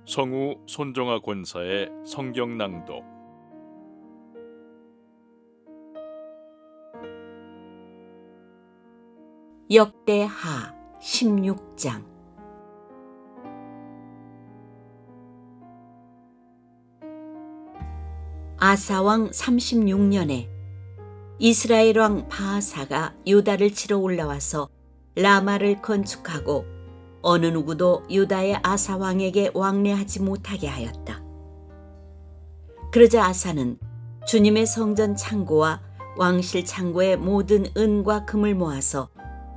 성우 손정아 권사의 성경 낭독. 역대하 16장. 아사왕 36년에 이스라엘 왕 바아사가 유다를 치러 올라와서 라마를 건축하고 어느 누구도 유다의 아사 왕에게 왕래하지 못하게 하였다. 그러자 아사는 주님의 성전 창고와 왕실 창고의 모든 은과 금을 모아서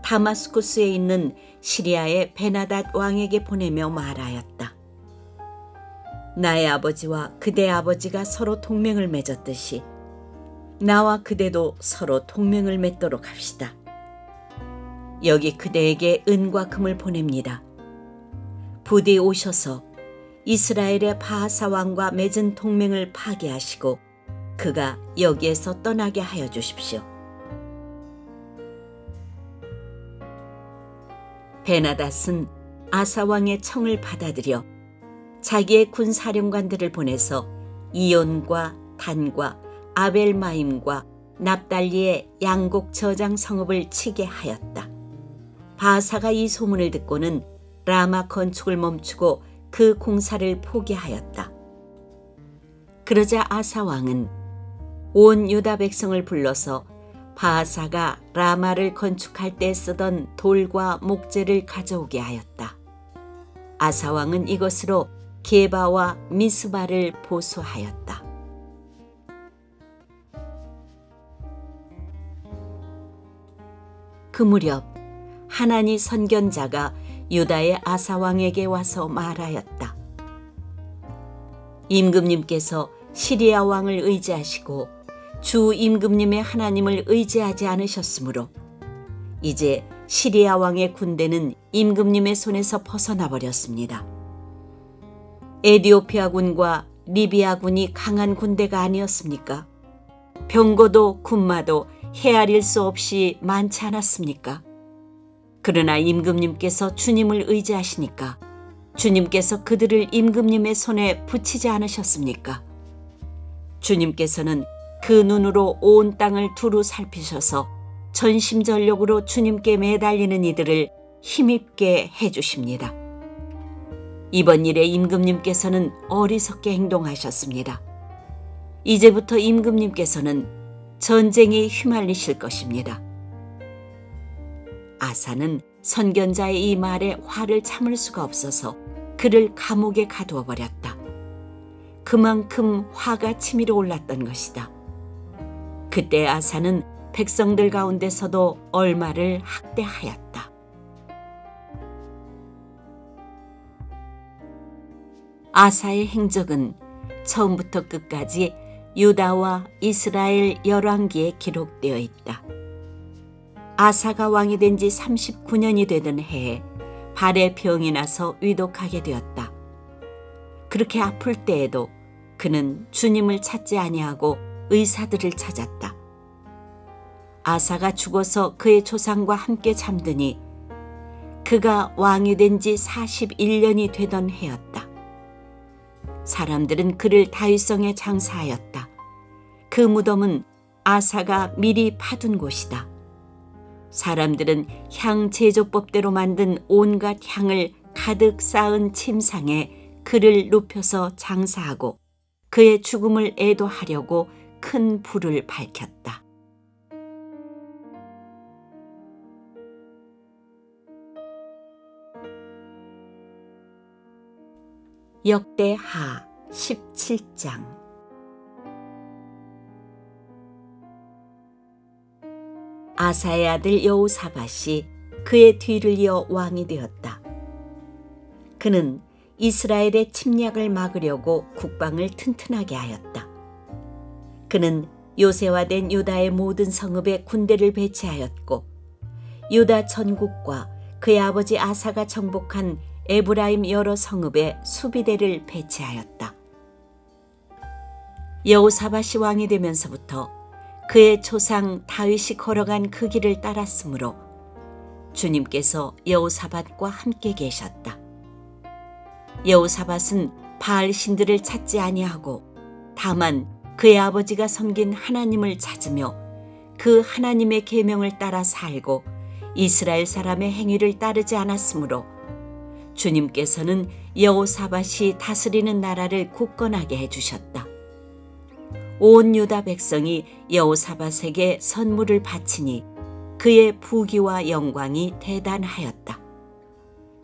다마스쿠스에 있는 시리아의 베나닷 왕에게 보내며 말하였다. 나의 아버지와 그대 아버지가 서로 동맹을 맺었듯이 나와 그대도 서로 동맹을 맺도록 합시다. 여기 그대에게 은과 금을 보냅니다. 부디 오셔서 이스라엘의 바하사 왕과 맺은 동맹을 파기하시고 그가 여기에서 떠나게 하여 주십시오. 베나닷은 아사 왕의 청을 받아들여 자기의 군 사령관들을 보내서 이온과 단과 아벨마임과 납달리의 양곡 저장 성읍을 치게 하였다. 바하사가 이 소문을 듣고는 라마 건축을 멈추고 그 공사를 포기하였다. 그러자 아사 왕은 온 유다 백성을 불러서 바하사가 라마를 건축할 때 쓰던 돌과 목재를 가져오게 하였다. 아사 왕은 이것으로 게바와 미스바를 보수하였다. 그 무렵 하나니 선견자가 유다의 아사 왕에게 와서 말하였다. 임금님께서 시리아 왕을 의지하시고 주 임금님의 하나님을 의지하지 않으셨으므로 이제 시리아 왕의 군대는 임금님의 손에서 벗어나 버렸습니다. 에디오피아 군과 리비아 군이 강한 군대가 아니었습니까? 병거도 군마도 헤아릴 수 없이 많지 않았습니까? 그러나 임금님께서 주님을 의지하시니까 주님께서 그들을 임금님의 손에 붙이지 않으셨습니까? 주님께서는 그 눈으로 온 땅을 두루 살피셔서 전심전력으로 주님께 매달리는 이들을 힘입게 해주십니다. 이번 일에 임금님께서는 어리석게 행동하셨습니다. 이제부터 임금님께서는 전쟁에 휘말리실 것입니다. 아사는 선견자의 이 말에 화를 참을 수가 없어서 그를 감옥에 가두어 버렸다. 그만큼 화가 치밀어 올랐던 것이다. 그때 아사는 백성들 가운데서도 얼마를 학대하였다. 아사의 행적은 처음부터 끝까지 유다와 이스라엘 열왕기에 기록되어 있다. 아사가 왕이 된 지 39년이 되던 해에 발에 병이 나서 위독하게 되었다. 그렇게 아플 때에도 그는 주님을 찾지 아니하고 의사들을 찾았다. 아사가 죽어서 그의 조상과 함께 잠드니 그가 왕이 된 지 41년이 되던 해였다. 사람들은 그를 다윗성에 장사하였다. 그 무덤은 아사가 미리 파둔 곳이다. 사람들은 향 제조법대로 만든 온갖 향을 가득 쌓은 침상에 그를 눕혀서 장사하고 그의 죽음을 애도하려고 큰 불을 밝혔다. 역대하 17장. 아사의 아들 여호사밧이 그의 뒤를 이어 왕이 되었다. 그는 이스라엘의 침략을 막으려고 국방을 튼튼하게 하였다. 그는 요새화된 유다의 모든 성읍에 군대를 배치하였고 유다 전국과 그의 아버지 아사가 정복한 에브라임 여러 성읍에 수비대를 배치하였다. 여호사밧이 왕이 되면서부터 그의 조상 다윗이 걸어간 그 길을 따랐으므로 주님께서 여호사밧과 함께 계셨다. 여호사밧은 바알 신들을 찾지 아니하고 다만 그의 아버지가 섬긴 하나님을 찾으며 그 하나님의 계명을 따라 살고 이스라엘 사람의 행위를 따르지 않았으므로 주님께서는 여호사밧이 다스리는 나라를 굳건하게 해주셨다. 온 유다 백성이 여호사밧에게 선물을 바치니 그의 부귀와 영광이 대단하였다.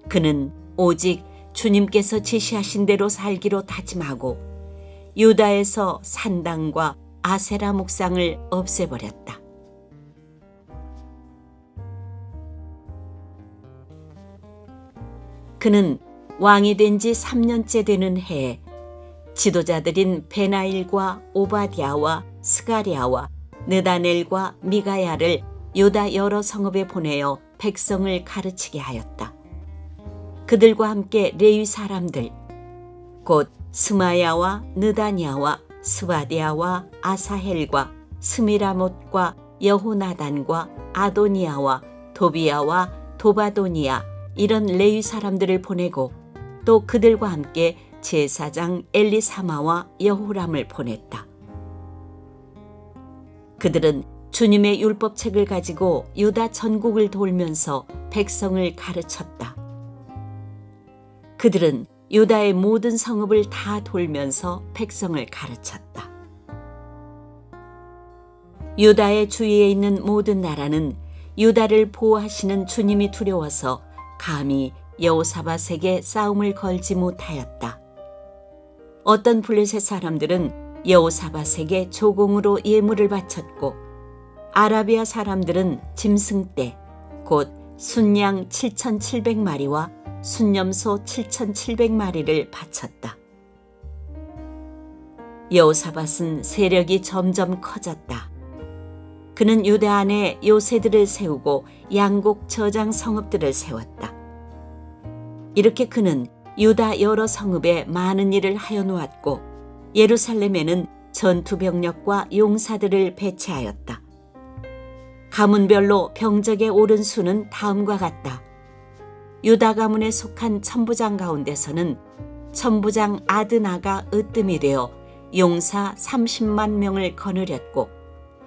그는 오직 주님께서 지시하신 대로 살기로 다짐하고 유다에서 산당과 아세라 목상을 없애버렸다. 그는 왕이 된 지 3년째 되는 해에 지도자들인 베나일과 오바댜와 스가랴와 느다넬과 미가야를 유다 여러 성읍에 보내어 백성을 가르치게 하였다. 그들과 함께 레위 사람들 곧 스마야와 느다냐와 스바디아와 아사헬과 스미라못과 여호나단과 아도니아와 도비야와 도바도니아 이런 레위 사람들을 보내고 또 그들과 함께 제사장 엘리사마와 여호람을 보냈다. 그들은 주님의 율법책을 가지고 유다 전국을 돌면서 백성을 가르쳤다. 그들은 유다의 모든 성읍을 다 돌면서 백성을 가르쳤다. 유다의 주위에 있는 모든 나라는 유다를 보호하시는 주님이 두려워서 감히 여호사밧에게 싸움을 걸지 못하였다. 어떤 블레셋 사람들은 여호사밧에게 조공으로 예물을 바쳤고 아라비아 사람들은 짐승떼 곧 순양 7,700마리와 순염소 7,700마리를 바쳤다. 여호사밧은 세력이 점점 커졌다. 그는 유다 안에 요새들을 세우고 양곡 저장 성읍들을 세웠다. 이렇게 그는 유다 여러 성읍에 많은 일을 하여 놓았고 예루살렘에는 전투병력과 용사들을 배치하였다. 가문별로 병적에 오른 수는 다음과 같다. 유다 가문에 속한 천부장 가운데서는 천부장 아드나가 으뜸이 되어 용사 30만 명을 거느렸고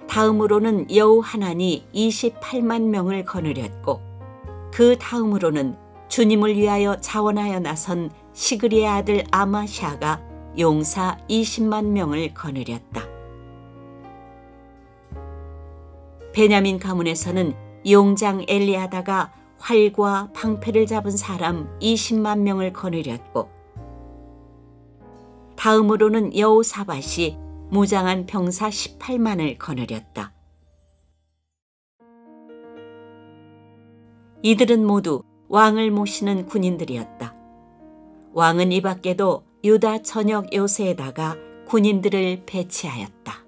다음으로는 여호하난이 28만 명을 거느렸고 그 다음으로는 주님을 위하여 자원하여 나선 시그리의 아들 아마샤가 용사 20만 명을 거느렸다. 베냐민 가문에서는 용장 엘리아다가 활과 방패를 잡은 사람 20만 명을 거느렸고 다음으로는 여호사밧이 무장한 병사 18만을 거느렸다. 이들은 모두 왕을 모시는 군인들이었다. 왕은 이 밖에도 유다 전역 요새에다가 군인들을 배치하였다.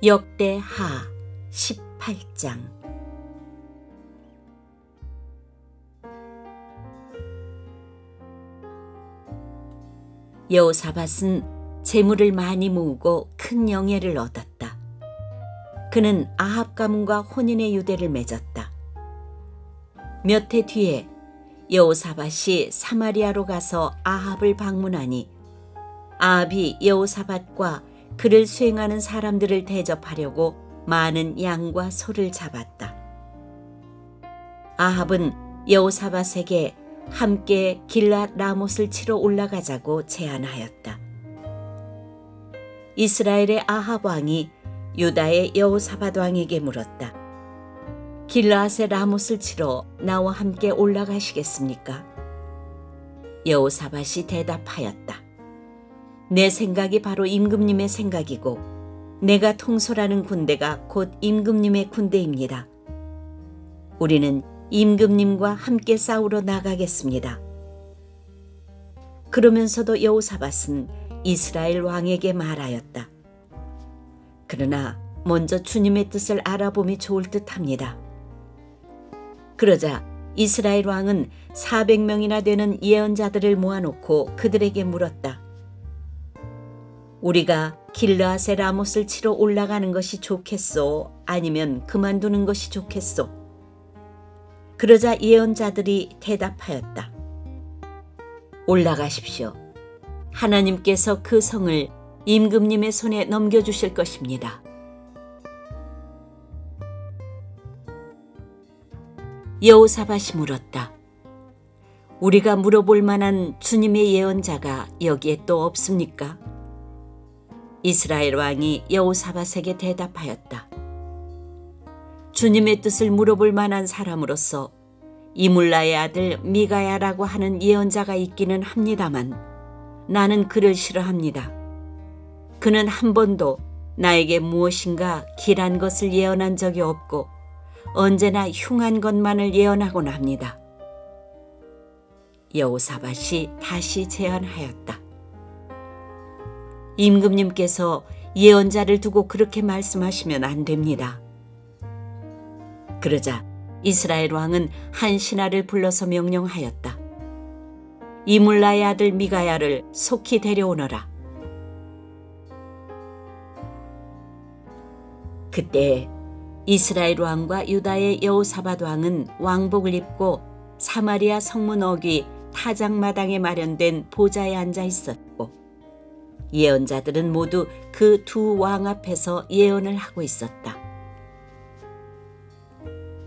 역대하 18장. 여호사밧은 재물을 많이 모으고 큰 영예를 얻었다. 그는 아합 가문과 혼인의 유대를 맺었다. 몇 해 뒤에 여호사밧이 사마리아로 가서 아합을 방문하니 아합이 여호사밧과 그를 수행하는 사람들을 대접하려고 많은 양과 소를 잡았다. 아합은 여호사밧에게 함께 길랏 라못을 치러 올라가자고 제안하였다. 이스라엘의 아합 왕이 유다의 여호사밧 왕에게 물었다. 길랏의 라못을 치러 나와 함께 올라가시겠습니까? 여호사밧이 대답하였다. 내 생각이 바로 임금님의 생각이고 내가 통솔하는 군대가 곧 임금님의 군대입니다. 우리는 임금님과 함께 싸우러 나가겠습니다. 그러면서도 여호사밧은 이스라엘 왕에게 말하였다. 그러나 먼저 주님의 뜻을 알아봄이 좋을 듯합니다. 그러자 이스라엘 왕은 400명이나 되는 예언자들을 모아놓고 그들에게 물었다. 우리가 길르앗의 라못을 치러 올라가는 것이 좋겠소? 아니면 그만두는 것이 좋겠소? 그러자 예언자들이 대답하였다. 올라가십시오. 하나님께서 그 성을 임금님의 손에 넘겨주실 것입니다. 여호사밧이 물었다. 우리가 물어볼 만한 주님의 예언자가 여기에 또 없습니까? 이스라엘 왕이 여호사밧에게 대답하였다. 주님의 뜻을 물어볼 만한 사람으로서 이물라의 아들 미가야라고 하는 예언자가 있기는 합니다만 나는 그를 싫어합니다. 그는 한 번도 나에게 무엇인가 길한 것을 예언한 적이 없고 언제나 흉한 것만을 예언하곤 합니다. 여호사밧이 다시 제안하였다. 임금님께서 예언자를 두고 그렇게 말씀하시면 안 됩니다. 그러자 이스라엘 왕은 한 신하를 불러서 명령하였다. 이물라의 아들 미가야를 속히 데려오너라. 그때 이스라엘 왕과 유다의 여호사밧 왕은 왕복을 입고 사마리아 성문 어귀 타작마당에 마련된 보좌에 앉아 있었고 예언자들은 모두 그 두 왕 앞에서 예언을 하고 있었다.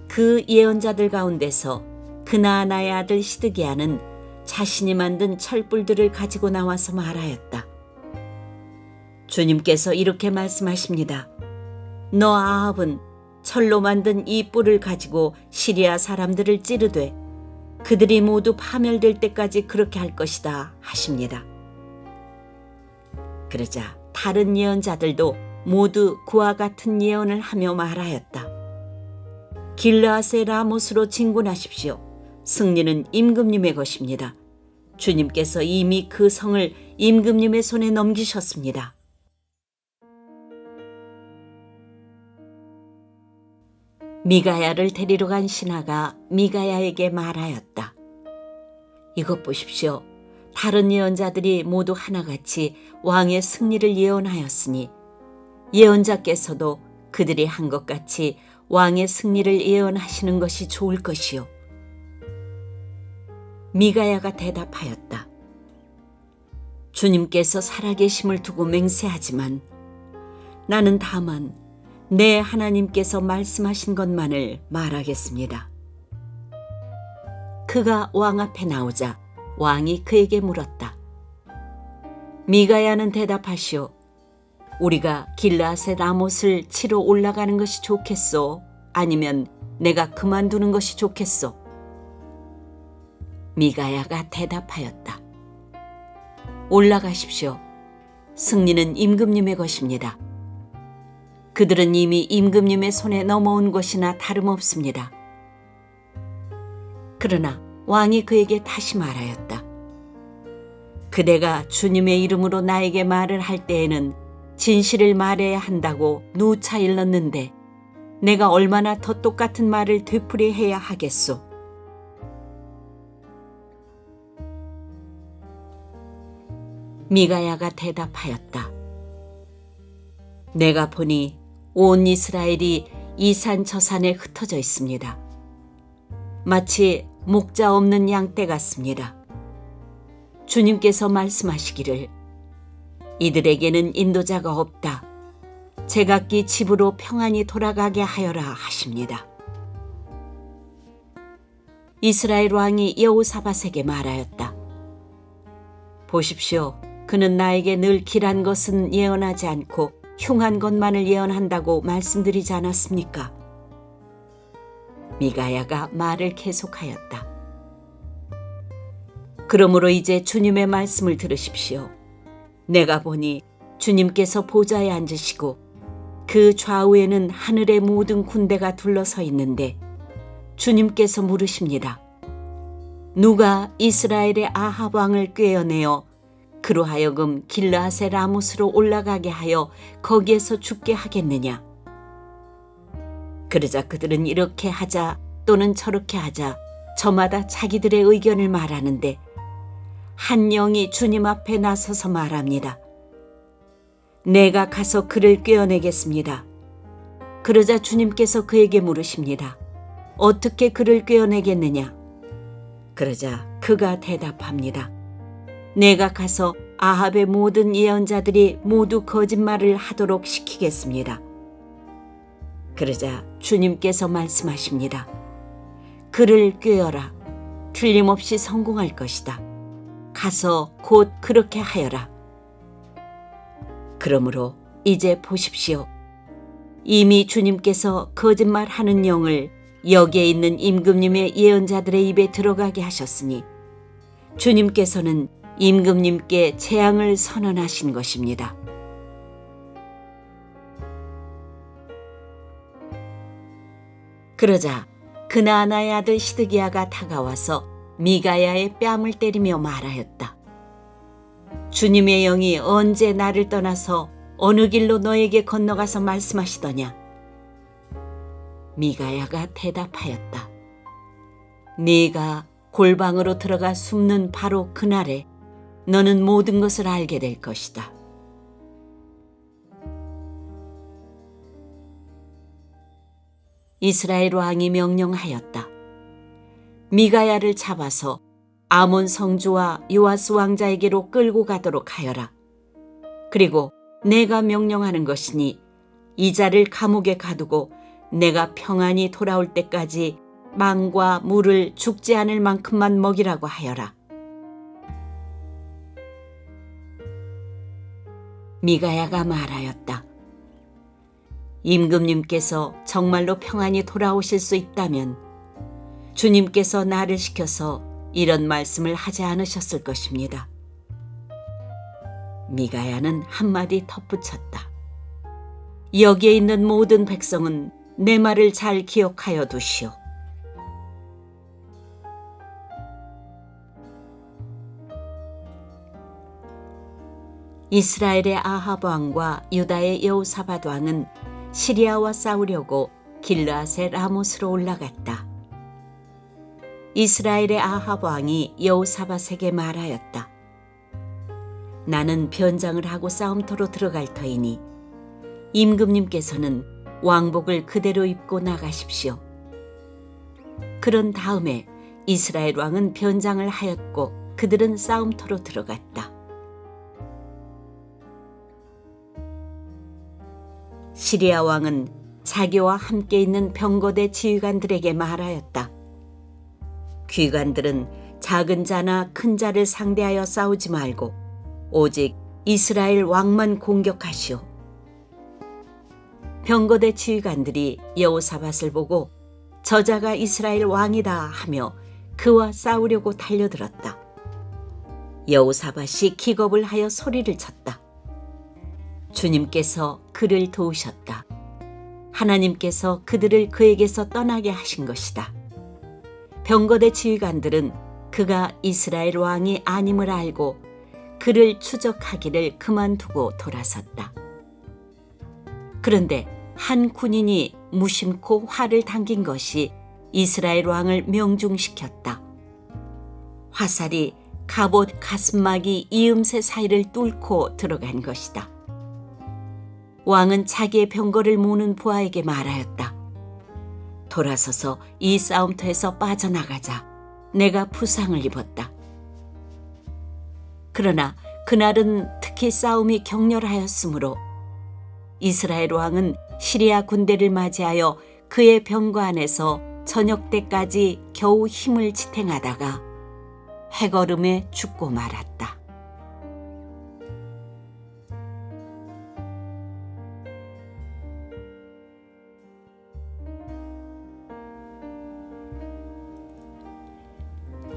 그 예언자들 가운데서 그나아나의 아들 시드기야는 자신이 만든 철불들을 가지고 나와서 말하였다. 주님께서 이렇게 말씀하십니다. 너 아합은 철로 만든 이 뿔을 가지고 시리아 사람들을 찌르되 그들이 모두 파멸될 때까지 그렇게 할 것이다 하십니다. 그러자 다른 예언자들도 모두 그와 같은 예언을 하며 말하였다. 길르앗의 라못으로 진군하십시오. 승리는 임금님의 것입니다. 주님께서 이미 그 성을 임금님의 손에 넘기셨습니다. 미가야를 데리러 간 신하가 미가야에게 말하였다. 이것 보십시오. 다른 예언자들이 모두 하나같이 왕의 승리를 예언하였으니 예언자께서도 그들이 한 것 같이 왕의 승리를 예언하시는 것이 좋을 것이요. 미가야가 대답하였다. 주님께서 살아계심을 두고 맹세하지만 나는 다만 내 하나님께서 말씀하신 것만을 말하겠습니다. 그가 왕 앞에 나오자 왕이 그에게 물었다. 미가야는 대답하시오. 우리가 길르앗의 라못을 치러 올라가는 것이 좋겠소? 아니면 내가 그만두는 것이 좋겠소? 미가야가 대답하였다. 올라가십시오. 승리는 임금님의 것입니다. 그들은 이미 임금님의 손에 넘어온 것이나 다름없습니다. 그러나 왕이 그에게 다시 말하였다. 그대가 주님의 이름으로 나에게 말을 할 때에는 진실을 말해야 한다고 누차 일렀는데 내가 얼마나 더 똑같은 말을 되풀이해야 하겠소. 미가야가 대답하였다. 내가 보니 온 이스라엘이 이 산 저 산에 흩어져 있습니다. 마치 목자 없는 양떼 같습니다. 주님께서 말씀하시기를 이들에게는 인도자가 없다. 제각기 집으로 평안히 돌아가게 하여라 하십니다. 이스라엘 왕이 여호사밧에게 말하였다. 보십시오. 그는 나에게 늘 길한 것은 예언하지 않고 흉한 것만을 예언한다고 말씀드리지 않았습니까? 미가야가 말을 계속하였다. 그러므로 이제 주님의 말씀을 들으십시오. 내가 보니 주님께서 보좌에 앉으시고 그 좌우에는 하늘의 모든 군대가 둘러서 있는데 주님께서 물으십니다. 누가 이스라엘의 아합 왕을 꾀어내어 그로 하여금 길르앗의 라못으로 올라가게 하여 거기에서 죽게 하겠느냐? 그러자 그들은 이렇게 하자 또는 저렇게 하자 저마다 자기들의 의견을 말하는데 한 영이 주님 앞에 나서서 말합니다. 내가 가서 그를 꿰어내겠습니다. 그러자 주님께서 그에게 물으십니다. 어떻게 그를 꿰어내겠느냐? 그러자 그가 대답합니다. 내가 가서 아합의 모든 예언자들이 모두 거짓말을 하도록 시키겠습니다. 그러자 주님께서 말씀하십니다. 그를 꿰어라. 틀림없이 성공할 것이다. 가서 곧 그렇게 하여라. 그러므로 이제 보십시오. 이미 주님께서 거짓말하는 영을 여기에 있는 임금님의 예언자들의 입에 들어가게 하셨으니 주님께서는 임금님께 재앙을 선언하신 것입니다. 그러자 그나아나의 아들 시드기야가 다가와서 미가야의 뺨을 때리며 말하였다. 주님의 영이 언제 나를 떠나서 어느 길로 너에게 건너가서 말씀하시더냐? 미가야가 대답하였다. 네가 골방으로 들어가 숨는 바로 그날에 너는 모든 것을 알게 될 것이다. 이스라엘 왕이 명령하였다. 미가야를 잡아서 아몬 성주와 요아스 왕자에게로 끌고 가도록 하여라. 그리고 내가 명령하는 것이니 이 자를 감옥에 가두고 내가 평안히 돌아올 때까지 빵과 물을 죽지 않을 만큼만 먹이라고 하여라. 미가야가 말하였다. 임금님께서 정말로 평안히 돌아오실 수 있다면 주님께서 나를 시켜서 이런 말씀을 하지 않으셨을 것입니다. 미가야는 한마디 덧붙였다. 여기에 있는 모든 백성은 내 말을 잘 기억하여 두시오. 이스라엘의 아합 왕과 유다의 여호사밧 왕은 시리아와 싸우려고 길르앗의 라못으로 올라갔다. 이스라엘의 아합 왕이 여호사밧에게 말하였다. 나는 변장을 하고 싸움터로 들어갈 터이니 임금님께서는 왕복을 그대로 입고 나가십시오. 그런 다음에 이스라엘 왕은 변장을 하였고 그들은 싸움터로 들어갔다. 시리아 왕은 자기와 함께 있는 병거대 지휘관들에게 말하였다. 귀관들은 작은 자나 큰 자를 상대하여 싸우지 말고 오직 이스라엘 왕만 공격하시오. 병거대 지휘관들이 여호사밧을 보고 저자가 이스라엘 왕이다 하며 그와 싸우려고 달려들었다. 여호사밧이 기겁을 하여 소리를 쳤다. 주님께서 그를 도우셨다. 하나님께서 그들을 그에게서 떠나게 하신 것이다. 병거대 지휘관들은 그가 이스라엘 왕이 아님을 알고 그를 추적하기를 그만두고 돌아섰다. 그런데 한 군인이 무심코 활을 당긴 것이 이스라엘 왕을 명중시켰다. 화살이 갑옷 가슴막이 이음새 사이를 뚫고 들어간 것이다. 왕은 자기의 병거를 모는 부하에게 말하였다. 돌아서서 이 싸움터에서 빠져나가자. 내가 부상을 입었다. 그러나 그날은 특히 싸움이 격렬하였으므로 이스라엘 왕은 시리아 군대를 맞이하여 그의 병거 안에서 저녁 때까지 겨우 힘을 지탱하다가 해걸음에 죽고 말았다.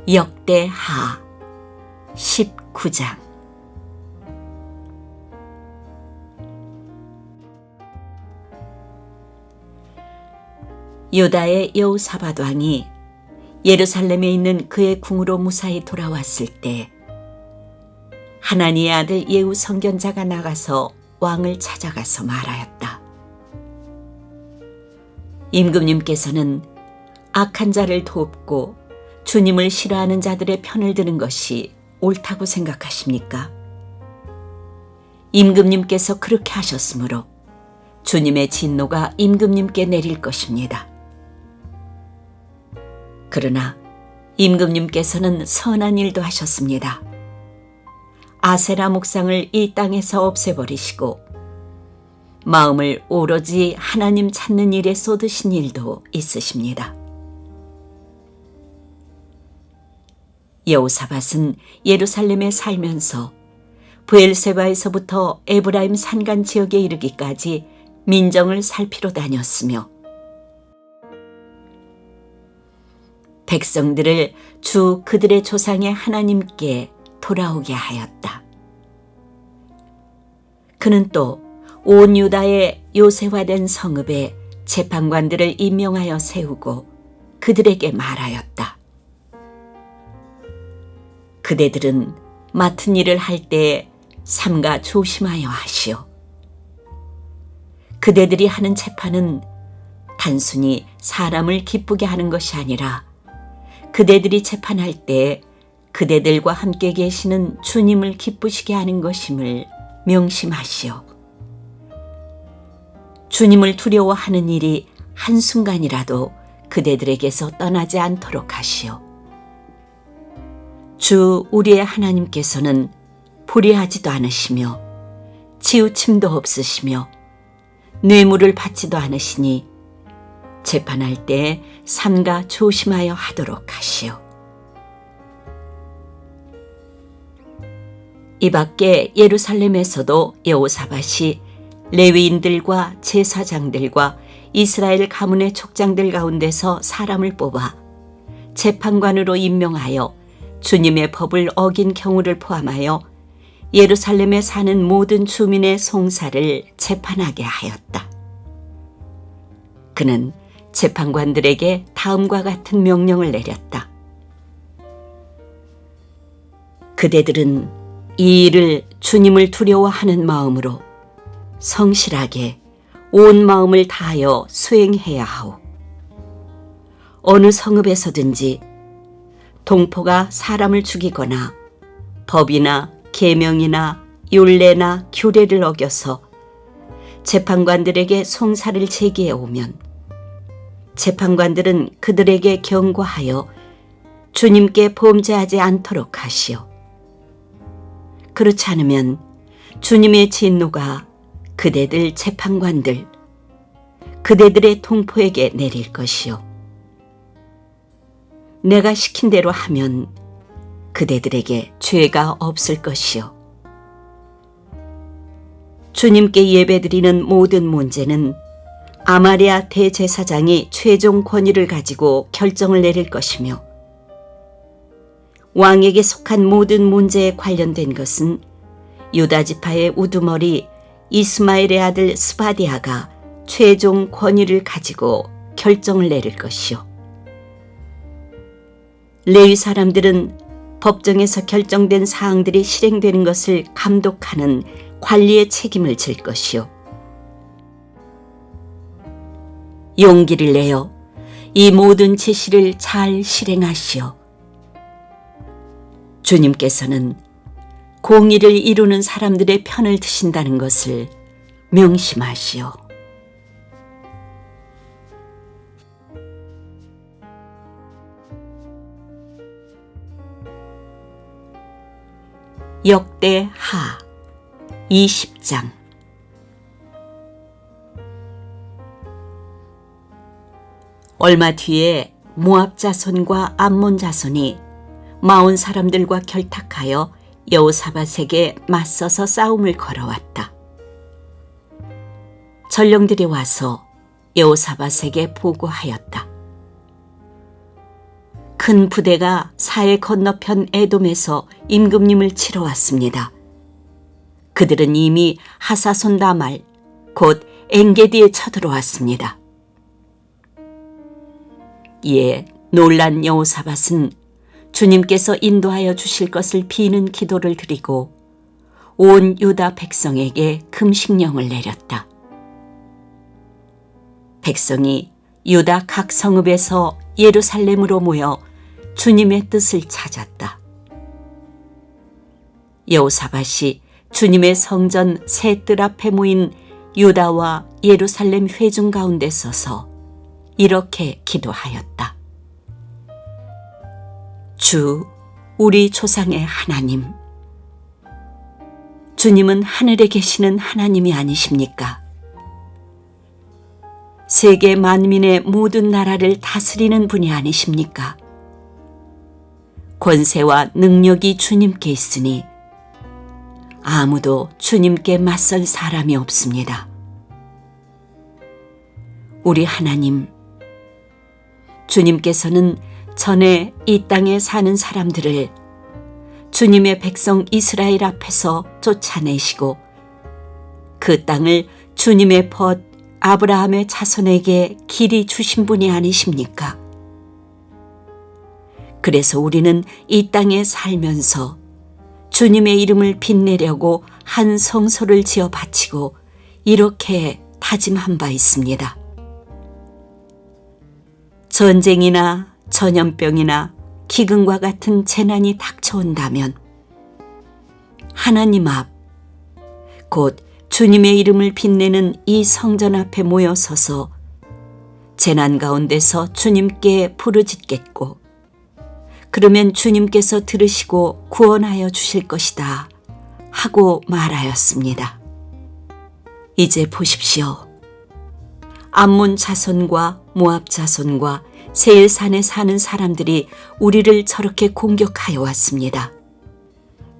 역대하 19장. 유다의 여호사밧 왕이 예루살렘에 있는 그의 궁으로 무사히 돌아왔을 때 하나니의 아들 예후 선견자가 나가서 왕을 찾아가서 말하였다. 임금님께서는 악한 자를 돕고 주님을 싫어하는 자들의 편을 드는 것이 옳다고 생각하십니까? 임금님께서 그렇게 하셨으므로 주님의 진노가 임금님께 내릴 것입니다. 그러나 임금님께서는 선한 일도 하셨습니다. 아세라 목상을 이 땅에서 없애버리시고 마음을 오로지 하나님 찾는 일에 쏟으신 일도 있으십니다. 여호사밧은 예루살렘에 살면서 브엘세바에서부터 에브라임 산간 지역에 이르기까지 민정을 살피러 다녔으며 백성들을 주 그들의 조상의 하나님께 돌아오게 하였다. 그는 또 온 유다의 요새화된 성읍에 재판관들을 임명하여 세우고 그들에게 말하였다. 그대들은 맡은 일을 할 때에 삼가 조심하여 하시오. 그대들이 하는 재판은 단순히 사람을 기쁘게 하는 것이 아니라 그대들이 재판할 때 그대들과 함께 계시는 주님을 기쁘시게 하는 것임을 명심하시오. 주님을 두려워하는 일이 한순간이라도 그대들에게서 떠나지 않도록 하시오. 주 우리의 하나님께서는 불의하지도 않으시며 치우침도 없으시며 뇌물을 받지도 않으시니 재판할 때 삼가 조심하여 하도록 하시오. 이 밖에 예루살렘에서도 여호사밧이 레위인들과 제사장들과 이스라엘 가문의 족장들 가운데서 사람을 뽑아 재판관으로 임명하여 주님의 법을 어긴 경우를 포함하여 예루살렘에 사는 모든 주민의 송사를 재판하게 하였다. 그는 재판관들에게 다음과 같은 명령을 내렸다. 그대들은 이 일을 주님을 두려워하는 마음으로 성실하게 온 마음을 다하여 수행해야 하오. 어느 성읍에서든지 동포가 사람을 죽이거나 법이나 계명이나 율례나 규례를 어겨서 재판관들에게 송사를 제기해 오면 재판관들은 그들에게 경고하여 주님께 범죄하지 않도록 하시오. 그렇지 않으면 주님의 진노가 그대들 재판관들, 그대들의 동포에게 내릴 것이오. 내가 시킨 대로 하면 그대들에게 죄가 없을 것이오. 주님께 예배드리는 모든 문제는 아마리아 대제사장이 최종 권위를 가지고 결정을 내릴 것이며 왕에게 속한 모든 문제에 관련된 것은 유다 지파의 우두머리 이스마엘의 아들 스바디아가 최종 권위를 가지고 결정을 내릴 것이오. 레위 사람들은 법정에서 결정된 사항들이 실행되는 것을 감독하는 관리의 책임을 질 것이오. 용기를 내어 이 모든 지시를 잘 실행하시오. 주님께서는 공의를 이루는 사람들의 편을 드신다는 것을 명심하시오. 역대하 20장. 얼마 뒤에 모압 자손과 암몬 자손이 마온 사람들과 결탁하여 여호사밧에게 맞서서 싸움을 걸어왔다. 전령들이 와서 여호사밧에게 보고하였다. 큰 부대가 사해 건너편 에돔에서 임금님을 치러 왔습니다. 그들은 이미 하사손 다말 곧 엔게디에 쳐들어왔습니다. 이에 놀란 여호사밧은 주님께서 인도하여 주실 것을 비는 기도를 드리고 온 유다 백성에게 금식령을 내렸다. 백성이 유다 각 성읍에서 예루살렘으로 모여 주님의 뜻을 찾았다. 여호사밧이 주님의 성전 새 뜰 앞에 모인 유다와 예루살렘 회중 가운데 서서 이렇게 기도하였다. 주, 우리 조상의 하나님. 주님은 하늘에 계시는 하나님이 아니십니까? 세계 만민의 모든 나라를 다스리는 분이 아니십니까? 권세와 능력이 주님께 있으니 아무도 주님께 맞설 사람이 없습니다. 우리 하나님, 주님께서는 전에 이 땅에 사는 사람들을 주님의 백성 이스라엘 앞에서 쫓아내시고 그 땅을 주님의 벗 아브라함의 자손에게 길이 주신 분이 아니십니까? 그래서 우리는 이 땅에 살면서 주님의 이름을 빛내려고 한 성소를 지어 바치고 이렇게 다짐한 바 있습니다. 전쟁이나 전염병이나 기근과 같은 재난이 닥쳐온다면 하나님 앞, 곧 주님의 이름을 빛내는 이 성전 앞에 모여 서서 재난 가운데서 주님께 부르짖겠고 그러면 주님께서 들으시고 구원하여 주실 것이다 하고 말하였습니다. 이제 보십시오. 암몬 자손과 모압 자손과 세일산에 사는 사람들이 우리를 저렇게 공격하여 왔습니다.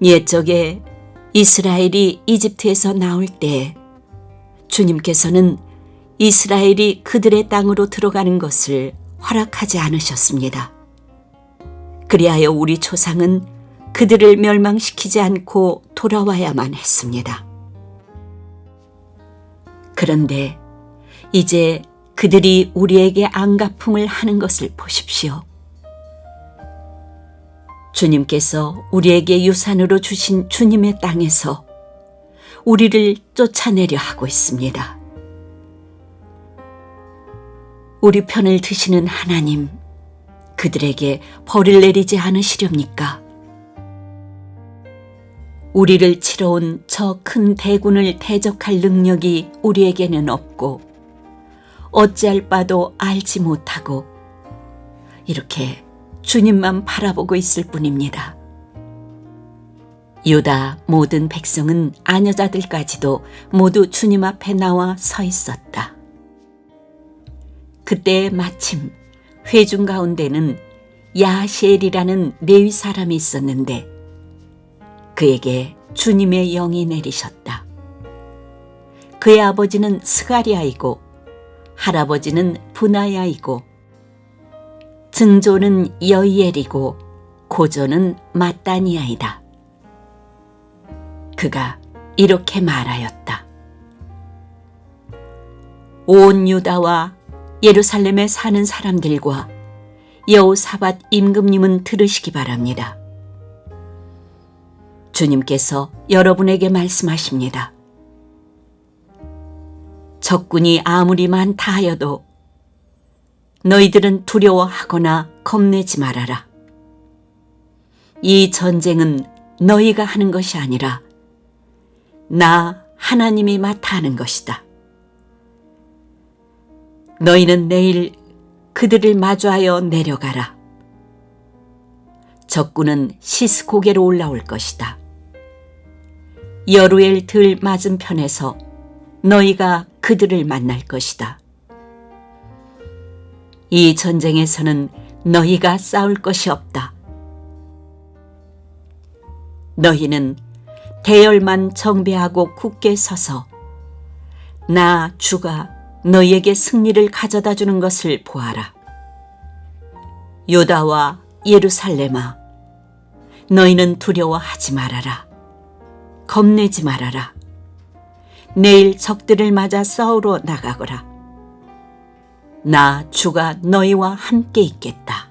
옛적에 이스라엘이 이집트에서 나올 때 주님께서는 이스라엘이 그들의 땅으로 들어가는 것을 허락하지 않으셨습니다. 그리하여 우리 조상은 그들을 멸망시키지 않고 돌아와야만 했습니다. 그런데 이제 그들이 우리에게 안갚음을 하는 것을 보십시오. 주님께서 우리에게 유산으로 주신 주님의 땅에서 우리를 쫓아내려 하고 있습니다. 우리 편을 드시는 하나님, 그들에게 벌을 내리지 않으시렵니까? 우리를 치러 온 저 큰 대군을 대적할 능력이 우리에게는 없고 어찌할 바도 알지 못하고 이렇게 주님만 바라보고 있을 뿐입니다. 유다 모든 백성은 아녀자들까지도 모두 주님 앞에 나와 서 있었다. 그때 마침 회중 가운데는 야시엘이라는 레위 사람이 있었는데 그에게 주님의 영이 내리셨다. 그의 아버지는 스가리아이고 할아버지는 분하야이고 증조는 여이엘이고 고조는 마따니아이다. 그가 이렇게 말하였다. 온 유다와 예루살렘에 사는 사람들과 여호사밧 임금님은 들으시기 바랍니다. 주님께서 여러분에게 말씀하십니다. 적군이 아무리 많다 하여도 너희들은 두려워하거나 겁내지 말아라. 이 전쟁은 너희가 하는 것이 아니라 나 하나님이 맡아 하는 것이다. 너희는 내일 그들을 마주하여 내려가라. 적군은 시스 고개로 올라올 것이다. 여루엘 들 맞은편에서 너희가 그들을 만날 것이다. 이 전쟁에서는 너희가 싸울 것이 없다. 너희는 대열만 정비하고 굳게 서서 나 주가 너희에게 승리를 가져다 주는 것을 보아라. 유다와 예루살렘아, 너희는 두려워하지 말아라. 겁내지 말아라. 내일 적들을 맞아 싸우러 나가거라. 나 주가 너희와 함께 있겠다.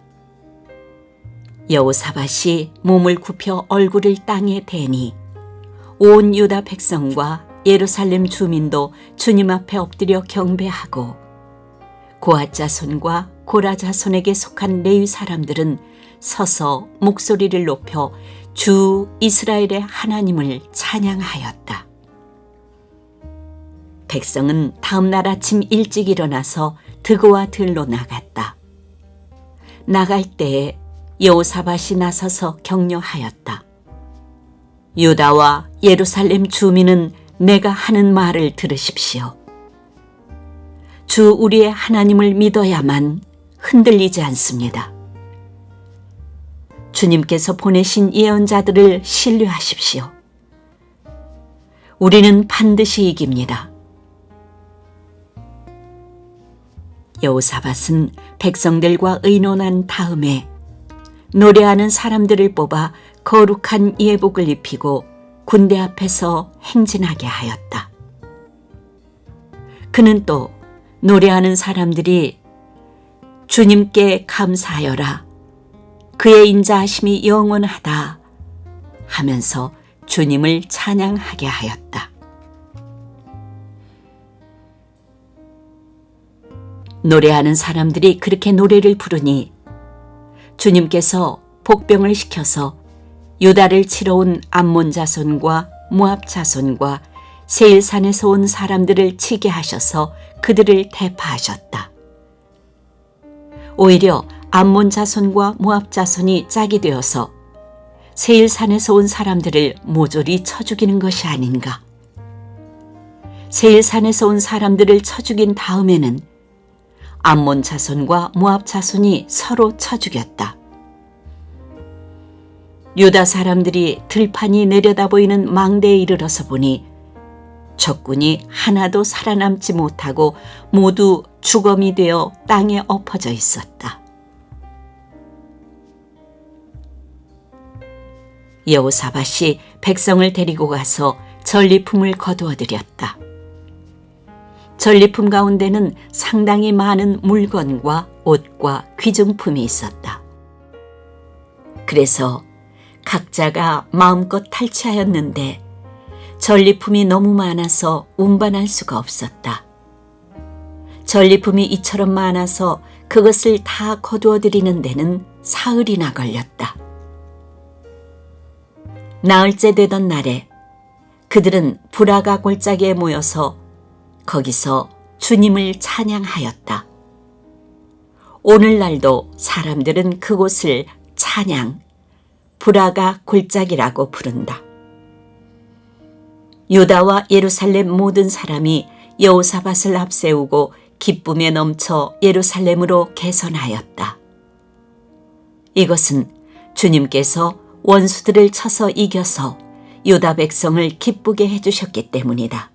여호사밧이 몸을 굽혀 얼굴을 땅에 대니 온 유다 백성과 예루살렘 주민도 주님 앞에 엎드려 경배하고 고앗 자손과 고라 자손에게 속한 레위 사람들은 서서 목소리를 높여 주 이스라엘의 하나님을 찬양하였다. 백성은 다음 날 아침 일찍 일어나서 드고와 들로 나갔다. 나갈 때에 여호사밧이 나서서 격려하였다. 유다와 예루살렘 주민은 내가 하는 말을 들으십시오. 주 우리의 하나님을 믿어야만 흔들리지 않습니다. 주님께서 보내신 예언자들을 신뢰하십시오. 우리는 반드시 이깁니다. 여호사밧은 백성들과 의논한 다음에 노래하는 사람들을 뽑아 거룩한 예복을 입히고 군대 앞에서 행진하게 하였다. 그는 또 노래하는 사람들이 주님께 감사하여라, 그의 인자하심이 영원하다 하면서 주님을 찬양하게 하였다. 노래하는 사람들이 그렇게 노래를 부르니 주님께서 복병을 시켜서 유다를 치러 온 암몬 자손과 모압 자손과 세일산에서 온 사람들을 치게 하셔서 그들을 대파하셨다. 오히려 암몬 자손과 모압 자손이 짝이 되어서 세일산에서 온 사람들을 모조리 쳐 죽이는 것이 아닌가. 세일산에서 온 사람들을 쳐 죽인 다음에는 암몬 자손과 모압 자손이 서로 쳐 죽였다. 유다 사람들이 들판이 내려다 보이는 망대에 이르러서 보니 적군이 하나도 살아남지 못하고 모두 주검이 되어 땅에 엎어져 있었다. 여호사밧이 백성을 데리고 가서 전리품을 거두어 드렸다. 전리품 가운데는 상당히 많은 물건과 옷과 귀중품이 있었다. 그래서 각자가 마음껏 탈취하였는데 전리품이 너무 많아서 운반할 수가 없었다. 전리품이 이처럼 많아서 그것을 다 거두어 드리는 데는 사흘이나 걸렸다. 나흘째 되던 날에 그들은 브라가 골짜기에 모여서 거기서 주님을 찬양하였다. 오늘날도 사람들은 그곳을 찬양, 브라가 골짜기라고 부른다. 유다와 예루살렘 모든 사람이 여호사밧을 앞세우고 기쁨에 넘쳐 예루살렘으로 개선하였다. 이것은 주님께서 원수들을 쳐서 이겨서 유다 백성을 기쁘게 해주셨기 때문이다.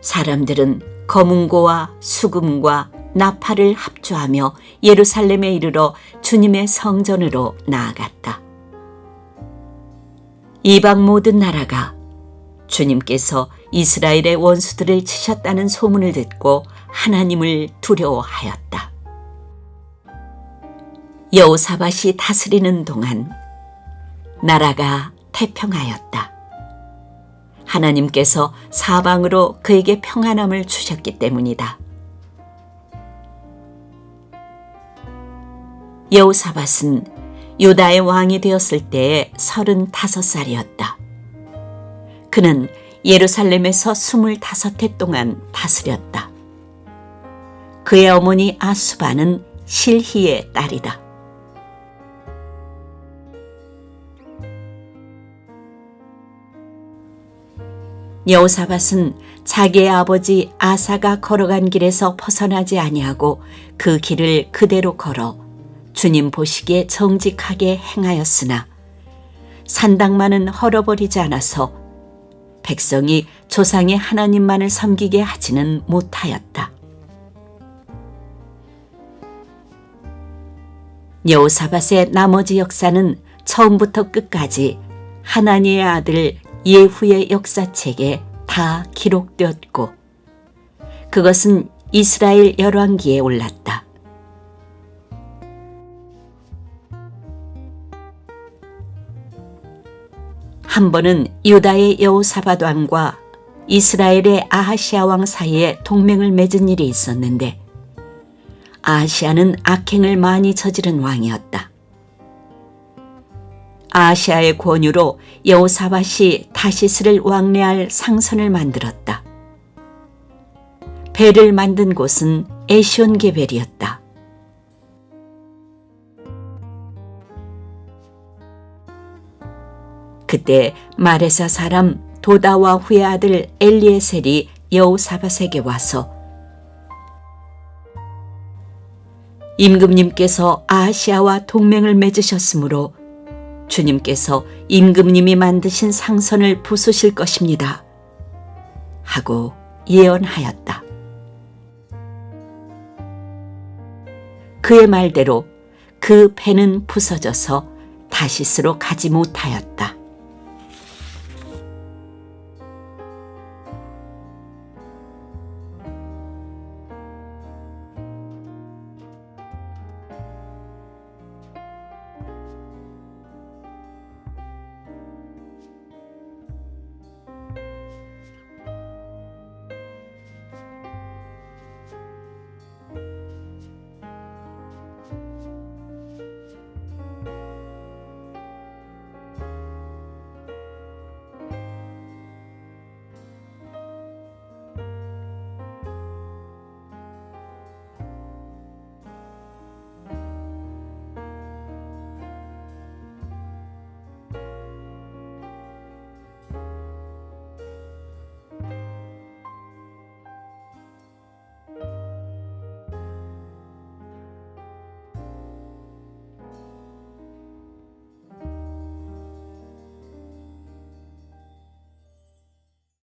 사람들은 검은고와 수금과 나팔을 합주하며 예루살렘에 이르러 주님의 성전으로 나아갔다. 이방 모든 나라가 주님께서 이스라엘의 원수들을 치셨다는 소문을 듣고 하나님을 두려워하였다. 여호사밧이 다스리는 동안 나라가 태평하였다. 하나님께서 사방으로 그에게 평안함을 주셨기 때문이다. 여호사밧은 유다의 왕이 되었을 때에 35살이었다. 그는 예루살렘에서 25해 동안 다스렸다. 그의 어머니 아수바는 실히의 딸이다. 여호사밧은 자기의 아버지 아사가 걸어간 길에서 벗어나지 아니하고 그 길을 그대로 걸어 주님 보시기에 정직하게 행하였으나 산당만은 헐어버리지 않아서 백성이 조상의 하나님만을 섬기게 하지는 못하였다. 여호사밧의 나머지 역사는 처음부터 끝까지 하나니의 아들 예후의 역사책에 다 기록되었고 그것은 이스라엘 열왕기에 올랐다. 한 번은 유다의 여호사밧 왕과 이스라엘의 아하시아 왕 사이에 동맹을 맺은 일이 있었는데 아하시아는 악행을 많이 저지른 왕이었다. 아하시아의 권유로 여호사밧이 다시스를 왕래할 상선을 만들었다. 배를 만든 곳은 에시온게벨이었다. 그때 마레사 사람 도다와 후의 아들 엘리에셀이 여호사밧에게 와서 임금님께서 아하시아와 동맹을 맺으셨으므로 주님께서 임금님이 만드신 상선을 부수실 것입니다. 하고 예언하였다. 그의 말대로 그 배는 부서져서 다시스로 가지 못하였다.